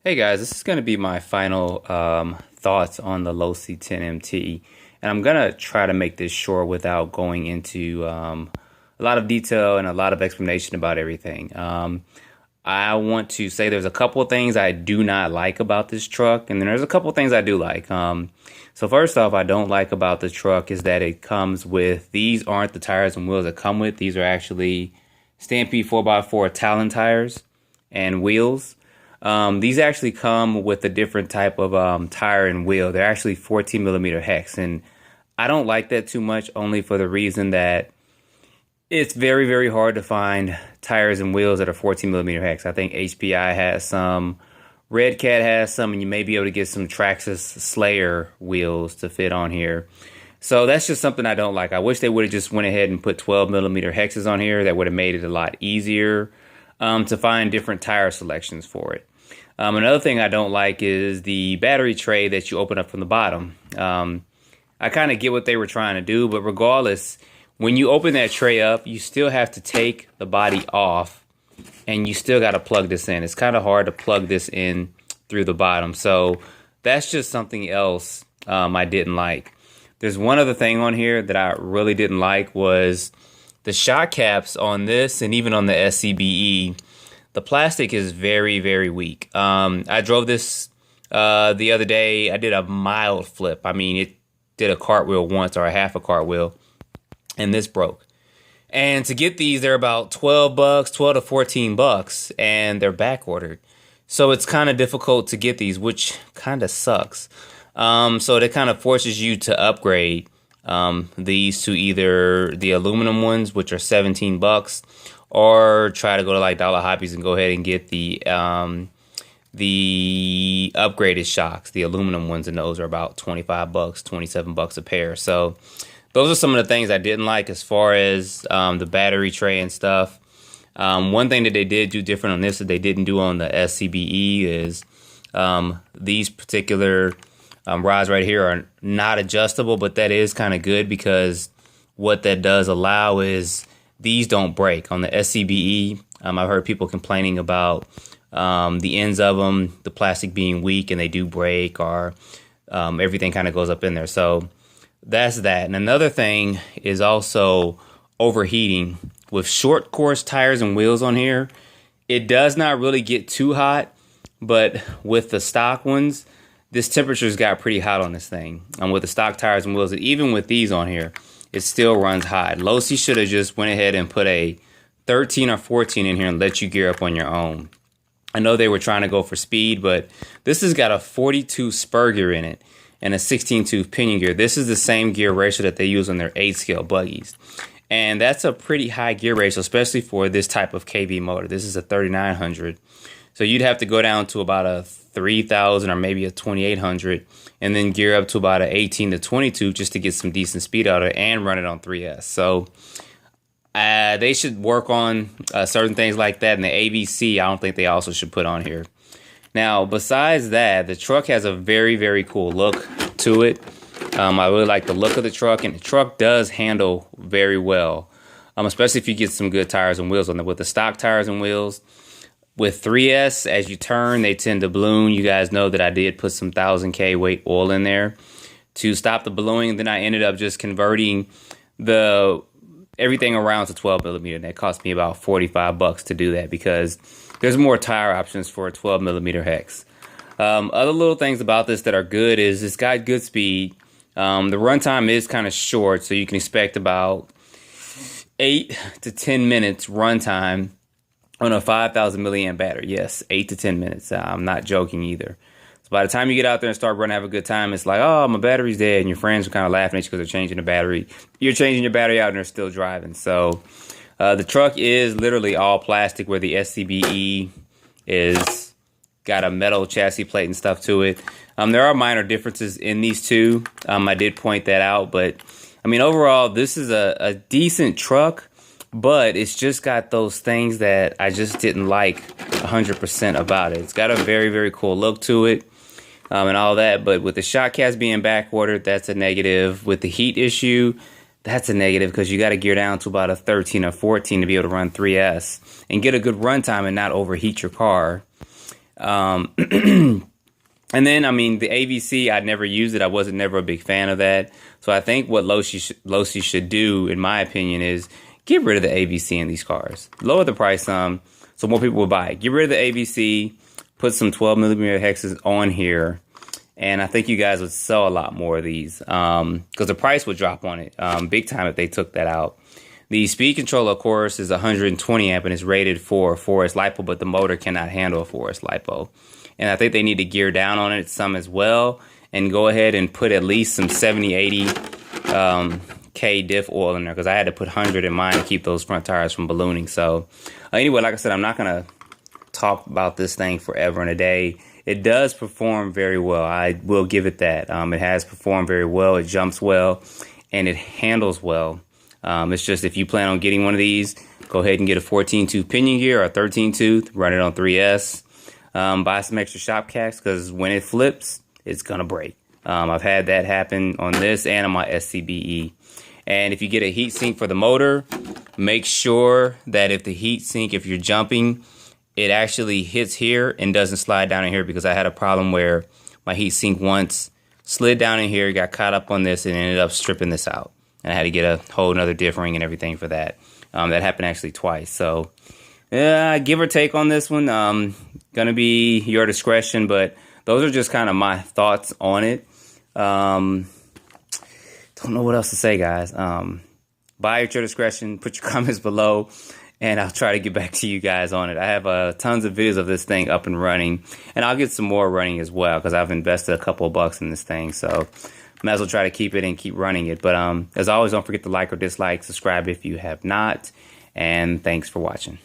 Hey guys, this is going to be my final thoughts on the Losi 10MT, and I'm going to try to make this short without going into a lot of detail and a lot of explanation about everything. I want to say there's a couple of things I do not like about this truck, and then there's a couple of things I do like. So first off, I don't like about the truck is that it comes with, these aren't the tires and wheels that come with. These are actually Stampede 4x4 Talon tires and wheels. These actually come with a different type of tire and wheel. They're actually 14 millimeter hex, and I don't like that too much, only for the reason that it's very, very hard to find tires and wheels that are 14 millimeter hex. I think HPI has some, Red Cat has some, and you may be able to get some Traxxas Slayer wheels to fit on here. So that's just something I don't like. I wish they would have just went ahead and put 12 millimeter hexes on here. That would have made it a lot easier to find different tire selections for it. Another thing I don't like is the battery tray that you open up from the bottom. I kind of get what they were trying to do, but regardless, when you open that tray up, you still have to take the body off, and you still got to plug this in. It's kind of hard to plug this in through the bottom. So that's just something else I didn't like. There's one other thing on here that I really didn't like was the shock caps on this and even on the SCBE. The plastic is very, very weak. I drove this the other day. I did a mild flip. I mean, it did a cartwheel once, or a half a cartwheel, and this broke. And to get these, they're about 12 bucks, 12 to 14 bucks, and they're back ordered. So it's kind of difficult to get these, which kind of sucks. So that kind of forces you to upgrade these to either the aluminum ones, which are 17 bucks, or try to go to like Dollar Hobbies and go ahead and get the upgraded shocks. The aluminum ones, and those are about 25 bucks, 27 bucks a pair. So those are some of the things I didn't like as far as the battery tray and stuff. One thing that they did do different on this that they didn't do on the SCBE is these particular rods right here are not adjustable, but that is kind of good because what that does allow is these don't break. On the SCBE, I've heard people complaining about the ends of them, the plastic being weak, and they do break, or everything kind of goes up in there. So that's that. And another thing is also overheating. With short course tires and wheels on here, it does not really get too hot, but with the stock ones, this temperature's got pretty hot on this thing. And with the stock tires and wheels, even with these on here, it still runs hot. Losi should have just went ahead and put a 13 or 14 in here and let you gear up on your own. I know they were trying to go for speed, but this has got a 42 spur gear in it and a 16 tooth pinion gear. This is the same gear ratio that they use on their 8 scale buggies. And that's a pretty high gear ratio, especially for this type of KV motor. This is a 3900. So you'd have to go down to about a 3000 or maybe a 2800 and then gear up to about an 18 to 22 just to get some decent speed out of it and run it on 3S. So they should work on certain things like that. And the AVC, I don't think they also should put on here. Now, besides that, the truck has a very, very cool look to it. I really like the look of the truck, and the truck does handle very well, especially if you get some good tires and wheels on it. With the stock tires and wheels, with 3S, as you turn, they tend to balloon. You guys know that I did put some 1000K weight oil in there to stop the ballooning. Then I ended up just converting everything around to 12 millimeter. And that cost me about 45 bucks to do that because there's more tire options for a 12 millimeter hex. Other little things about this that are good is it's got good speed. The runtime is kind of short, so you can expect about 8 to 10 minutes runtime on a 5,000 milliamp battery. Yes, 8 to 10 minutes. I'm not joking either. So by the time you get out there and start running, have a good time, it's like, oh, my battery's dead, and your friends are kind of laughing at you because they're changing the battery. You're changing your battery out, and they're still driving. So the truck is literally all plastic, where the SCBE is got a metal chassis plate and stuff to it. There are minor differences in these two. I did point that out, but I mean, overall, this is a decent truck, but it's just got those things that I just didn't like 100% about it. It's got a very, very cool look to it, and all that, but with the shock caps being back ordered, that's a negative. With the heat issue, that's a negative because you got to gear down to about a 13 or 14 to be able to run 3S and get a good runtime and not overheat your car. And then, I mean, the AVC, I never used it. I wasn't never a big fan of that. So I think what Losi should do, in my opinion, is get rid of the AVC in these cars. Lower the price some so more people will buy it. Get rid of the AVC, put some 12 millimeter hexes on here, and I think you guys would sell a lot more of these because the price would drop on it big time if they took that out. The speed controller, of course, is 120 amp and is rated for 4S LiPo, but the motor cannot handle a 4S LiPo. And I think they need to gear down on it some as well and go ahead and put at least some 70, 80 K diff oil in there because I had to put 100 in mine to keep those front tires from ballooning. So anyway, like I said, I'm not going to talk about this thing forever and a day. It does perform very well. I will give it that. It has performed very well. It jumps well and it handles well. It's just if you plan on getting one of these, go ahead and get a 14-tooth pinion gear or a 13-tooth, run it on 3S. Buy some extra shop cacks because when it flips, it's going to break. I've had that happen on this and on my SCBE. And if you get a heat sink for the motor, make sure that if the heat sink, if you're jumping, it actually hits here and doesn't slide down in here because I had a problem where my heat sink once slid down in here, got caught up on this and ended up stripping this out. And I had to get a whole nother diff ring and everything for that. That happened actually twice. So give or take on this one. Gonna be your discretion, but those are just kind of my thoughts on it. Don't know what else to say, guys. Buy at your discretion. Put your comments below, and I'll try to get back to you guys on it. I have tons of videos of this thing up and running, and I'll get some more running as well because I've invested a couple of bucks in this thing. So might as well try to keep it and keep running it. But as always, don't forget to like or dislike, subscribe if you have not, and thanks for watching.